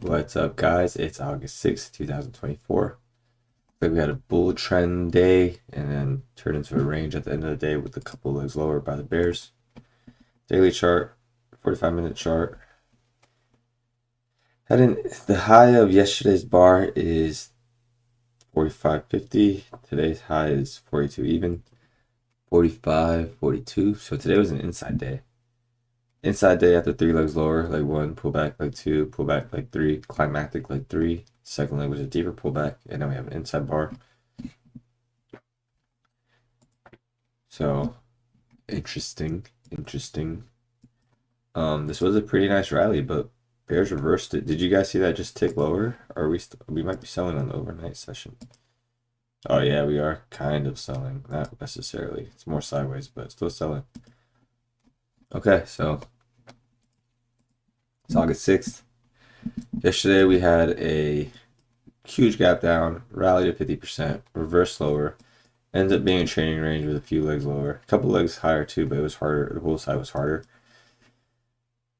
What's up, guys? It's August 6th, 2024. Like we had a bull trend day and then turned into a range at the end of the day with a couple legs lower by the bears. Daily chart, 45-minute chart. The high of yesterday's bar is 45.50. Today's high is 42 even. 45, 42. So today was an inside day. Inside day after three legs lower, leg one, pull back, leg two, pull back, leg three, climactic, leg three. Second leg was a deeper pullback, and now we have an inside bar. So interesting. This was a pretty nice rally, but bears reversed it. Did you guys see that just tick lower? Or we might be selling on the overnight session. Oh yeah, we are kind of selling. Not necessarily. It's more sideways, but still selling. Okay, so it's August 6th. Yesterday we had a huge gap down, rally to 50%, reverse lower. Ends up being a training range with a few legs lower. A couple legs higher too, but it was harder. The bull side was harder.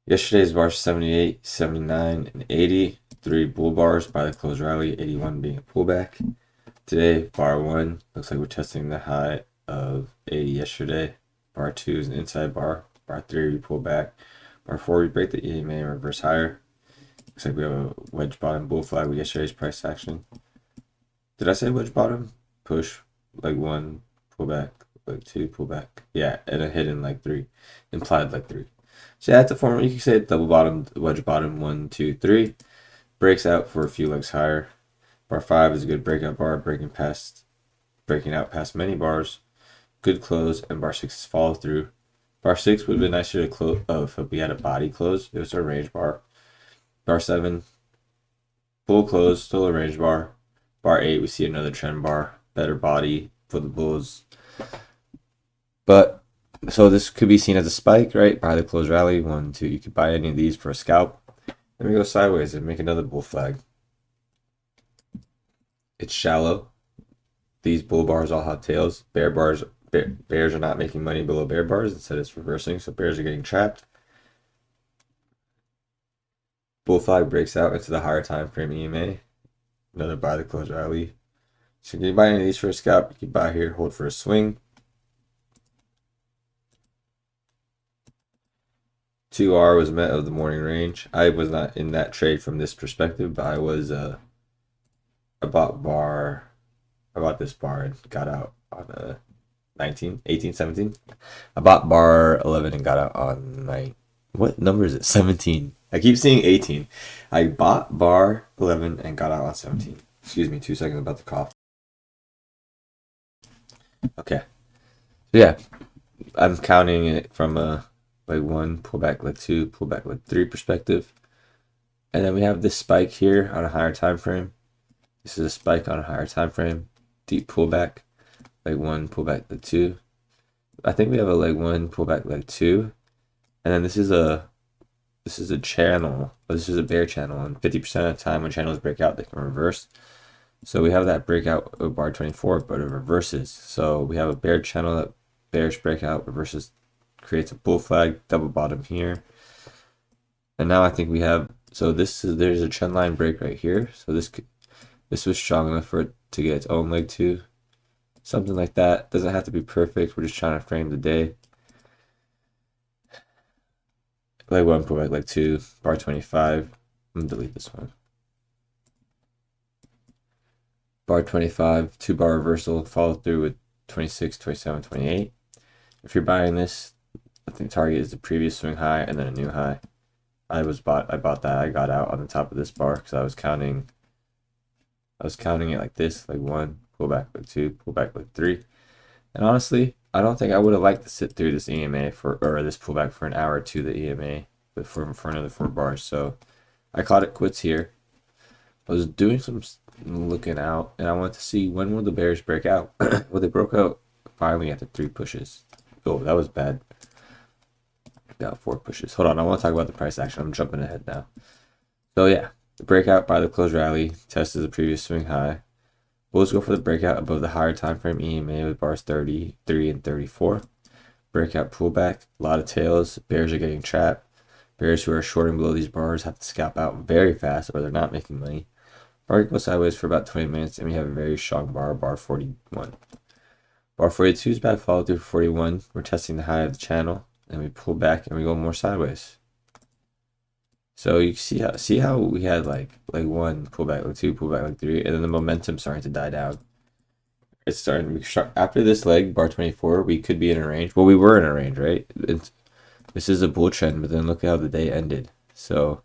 Yesterday's bars 78, 79, and 80. Three bull bars by the close rally, 81 being a pullback. Today, bar 1 looks like we're testing the high of 80 yesterday. Bar 2 is an inside bar. Bar 3 we pull back. Bar 4 we break the EMA and reverse higher. Looks like we have a wedge bottom bull flag with yesterday's price action. Did I say wedge bottom? Push, leg 1, pull back, leg 2, pull back. Yeah, and a hidden leg 3. Implied leg 3. So yeah, that's a form. You can say double bottom, wedge bottom, 1, 2, 3. Breaks out for a few legs higher. Bar 5 is a good breakout bar, breaking out past many bars. Good close, and bar 6 is follow through. Bar 6 would have been nicer to close if we had a body close. It was a range bar. Bar 7, bull close, still a range bar. Bar 8, we see another trend bar, better body for the bulls. But so this could be seen as a spike, right? Buy the close rally, 1, 2. You could buy any of these for a scalp. Then we go sideways and make another bull flag. It's shallow. These bull bars all have tails. Bears are not making money below bear bars. Instead, it's reversing. So bears are getting trapped. Bull flag breaks out into the higher time frame EMA. Another buy the close rally. So you can buy any of these for a scalp. You can buy here, hold for a swing. 2R was met of the morning range. I was not in that trade from this perspective, but I was I bought this bar and got out on 19, 18, 17. I bought bar 11 and got out on what number is it? 17. I keep seeing 18. I bought bar 11 and got out on 17. Excuse me, 2 seconds, about to cough. Okay. So yeah, I'm counting it from a leg 1, pull back leg 2, pull back leg 3 perspective. And then we have this spike here on a higher time frame. This is a spike on a higher time frame. Deep pullback, leg 1, pull back leg 2. I think we have a leg 1, pull back leg 2. And then this is a channel, but this is a bear channel, and 50% of the time when channels break out, they can reverse. So we have that breakout of bar 24, but it reverses. So we have a bear channel that bearish breakout reverses, creates a bull flag, double bottom here. And now I think we have, there's a trend line break right here. So this was strong enough for it to get its own leg 2. Something like that. Doesn't have to be perfect. We're just trying to frame the day. Leg 1, pull back leg 2, bar 25. I'm going to delete this one. Bar 25, 2 bar reversal, follow through with 26, 27, 28. If you're buying this, I think target is the previous swing high and then a new high. I bought that. I got out on the top of this bar because I was counting it like this, leg 1, pull back leg 2, pull back leg 3. And honestly, I don't think I would have liked to sit through this EMA or this pullback for an hour to the EMA for another 4 bars. So I caught it quits here. I was doing some looking out, and I wanted to see when will the bears break out. Well, they broke out finally after 3 pushes. Oh, that was bad. Got 4 pushes. Hold on, I want to talk about the price action. I'm jumping ahead now. So yeah, the breakout by the close rally tested the previous swing high. Bulls go for the breakout above the higher time frame EMA with bars 33 and 34. Breakout pullback, a lot of tails. Bears are getting trapped. Bears who are shorting below these bars have to scalp out very fast or they're not making money. Market goes sideways for about 20 minutes and we have a very strong bar, bar 41. Bar 42 is back follow through for 41. We're testing the high of the channel and we pull back and we go more sideways. So you see how we had like one pullback, like two pullback, like three, and then the momentum starting to die down. It's starting after this leg, bar 24, we could be in a range. Well, we were in a range, right? This is a bull trend, but then look at how the day ended. So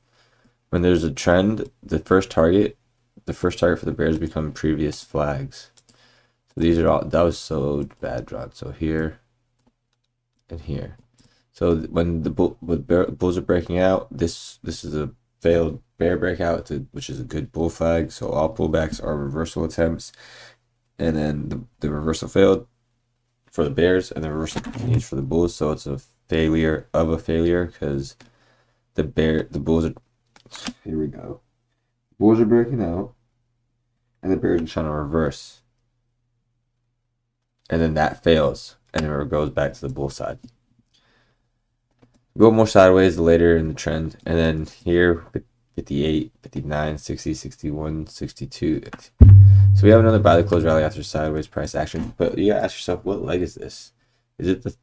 when there's a trend, the first target for the bears become previous flags. So these are all, that was so bad drawn. So here and here. So when the bulls are breaking out, this is a failed bear breakout, which is a good bull flag. So all pullbacks are reversal attempts, and then the reversal failed for the bears, and the reversal continues for the bulls. So it's a failure of a failure because the bulls are. Here we go. Bulls are breaking out, and the bears are trying to reverse, and then that fails, and it goes back to the bull side. Go more sideways later in the trend, and then here 58, 59, 60, 61, 62. So we have another buy the close rally after sideways price action. But you gotta ask yourself, what leg is this? Is it the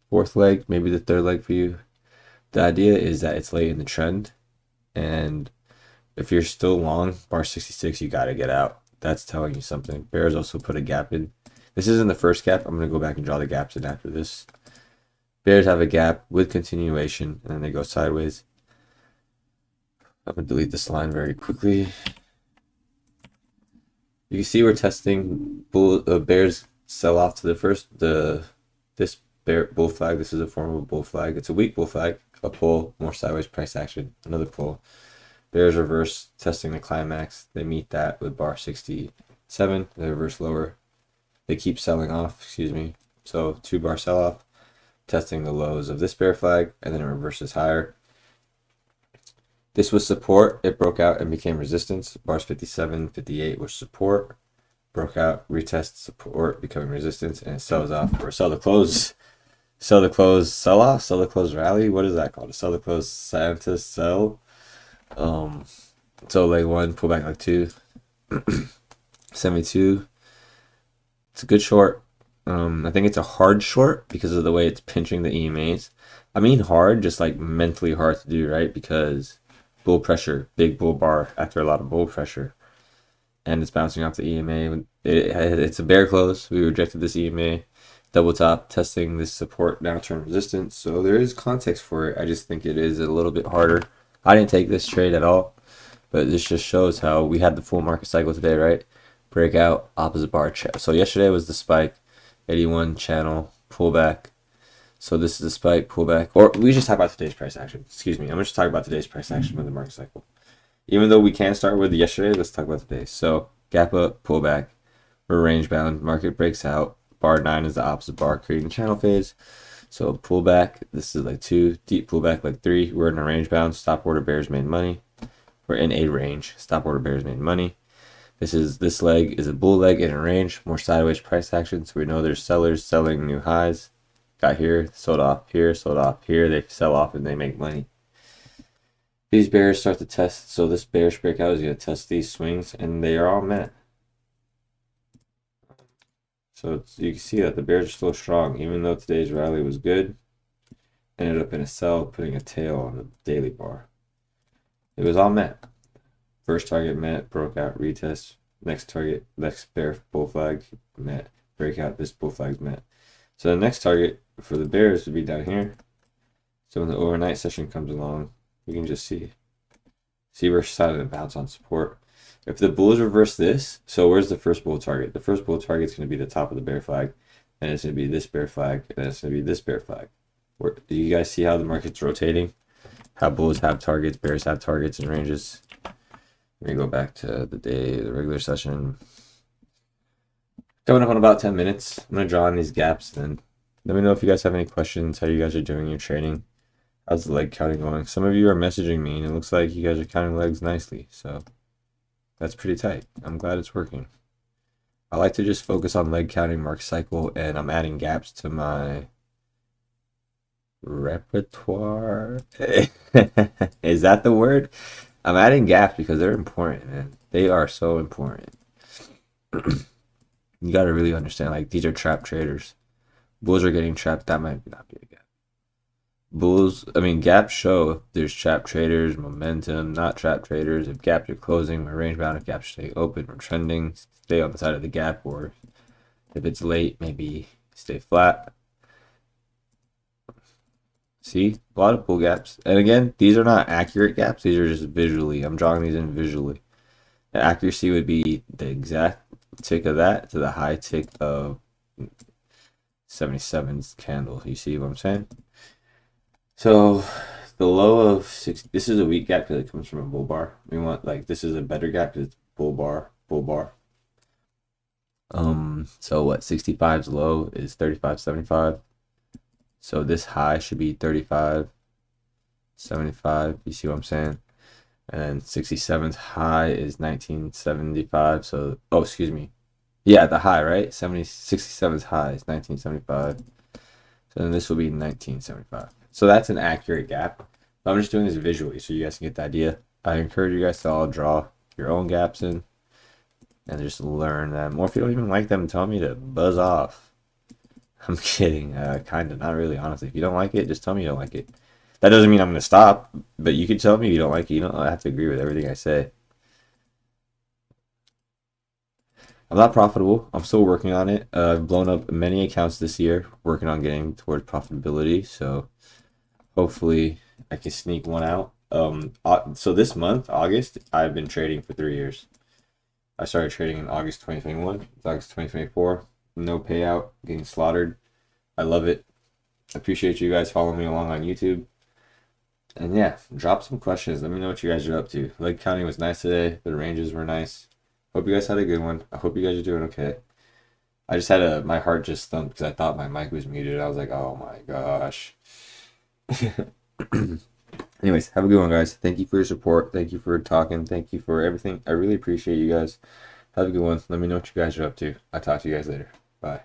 fourth leg, maybe the third leg for you? The idea is that it's late in the trend, and if you're still long, bar 66, you gotta get out. That's telling you something. Bears also put a gap in. This isn't the first gap. I'm gonna go back and draw the gaps in after this. Bears have a gap with continuation, and then they go sideways. I'm going to delete this line very quickly. You can see we're testing bears sell off to this bull flag. This is a form of a bull flag. It's a weak bull flag. A pull, more sideways price action, another pull. Bears reverse, testing the climax. They meet that with bar 67. They reverse lower. They keep selling off, So 2 bar sell off. Testing the lows of this bear flag, and then it reverses higher. This was support. It broke out and became resistance. Bars 57, 58 was support. Broke out, retest support, becoming resistance, and it sells off. Or sell the close sell off, sell the close rally. What is that called? A sell the close Santa sell. So leg 1, pull back leg 2. 72. It's a good short. I think it's a hard short because of the way it's pinching the EMAs. I mean hard, just like mentally hard to do, right? Because bull pressure, big bull bar after a lot of bull pressure. And it's bouncing off the EMA. It's a bear close. We rejected this EMA. Double top, testing this support, now turn resistance. So there is context for it. I just think it is a little bit harder. I didn't take this trade at all. But this just shows how we had the full market cycle today, right? Breakout, opposite bar. So yesterday was the spike. 81 channel pullback. So this is a spike pullback, or we just talk about today's price action. Excuse me, I'm just talking about today's price action with the market cycle. Even though we can start with yesterday, let's talk about today. So gap up, pullback, we're range bound. Market breaks out. Bar 9 is the opposite bar, creating the channel phase. So pullback. This is like 2 deep pullback, like 3. We're in a range bound. Stop order bears made money. We're in a range. Stop order bears made money. This leg is a bull leg in a range, more sideways price action. So we know there's sellers selling new highs. Got here, sold off here, sold off here. They sell off and they make money. These bears start to test. So this bearish breakout is going to test these swings, and they are all met. So you can see that the bears are still strong, even though today's rally was good. Ended up in a sell, putting a tail on the daily bar. It was all met. First target met, broke out, retest. Next target, next bear bull flag met, breakout. This bull flag's met. So the next target for the bears would be down here. So when the overnight session comes along, we can just see we're starting to bounce on support. If the bulls reverse this, so where's the first bull target? The first bull target is going to be the top of the bear flag, and it's going to be this bear flag, and it's going to be this bear flag. Do you guys see how the market's rotating? How bulls have targets, bears have targets and ranges. Let me go back to the regular session. Coming up in about 10 minutes. I'm going to draw in these gaps, and let me know if you guys have any questions, how you guys are doing your trading. How's the leg counting going? Some of you are messaging me, and it looks like you guys are counting legs nicely, so that's pretty tight. I'm glad it's working. I like to just focus on leg counting, market cycle, and I'm adding gaps to my Repertoire. Is that the word? I'm adding gaps because they're important, man. They are so important. You got to really understand, like, these are trap traders. Bulls are getting trapped. That might not be a gap. Gaps show there's trap traders, momentum, not trap traders. If gaps are closing, we're range bound. If gaps stay open, we're trending. Stay on the side of the gap, or if it's late, maybe stay flat. See, a lot of pull gaps. And again, these are not accurate gaps. These are just visually. I'm drawing these in visually. The accuracy would be the exact tick of that to the high tick of 77's candle. You see what I'm saying? So the low of 60, this is a weak gap because it comes from a bull bar. We want, like, this is a better gap because it's bull bar, bull bar. So what, 65's low is 35.75. So this high should be 35.75. You see what I'm saying? And then 67's high is 1975. So, oh, excuse me. Yeah, the high, right? 67's high is 1975. So then this will be 1975. So that's an accurate gap. I'm just doing this visually so you guys can get the idea. I encourage you guys to all draw your own gaps in and just learn them. Or if you don't even like them, tell me to buzz off. I'm kidding. Kind of. Not really, honestly. If you don't like it, just tell me you don't like it. That doesn't mean I'm going to stop, but you can tell me you don't like it. You don't have to agree with everything I say. I'm not profitable. I'm still working on it. I've blown up many accounts this year, working on getting towards profitability. So hopefully I can sneak one out. So this month, August, I've been trading for 3 years. I started trading in August 2021. It's August 2024. No payout, getting slaughtered. I love it. I appreciate you guys following me along on YouTube. And yeah, drop some questions. Let me know what you guys are up to. Leg counting was nice today. The ranges were nice. Hope you guys had a good one. I hope you guys are doing okay. I just had my heart just thumped because I thought my mic was muted. I was like, oh my gosh. Anyways, have a good one, guys. Thank you for your support. Thank you for talking. Thank you for everything. I really appreciate you guys. Have a good one. Let me know what you guys are up to. I'll talk to you guys later. Bye.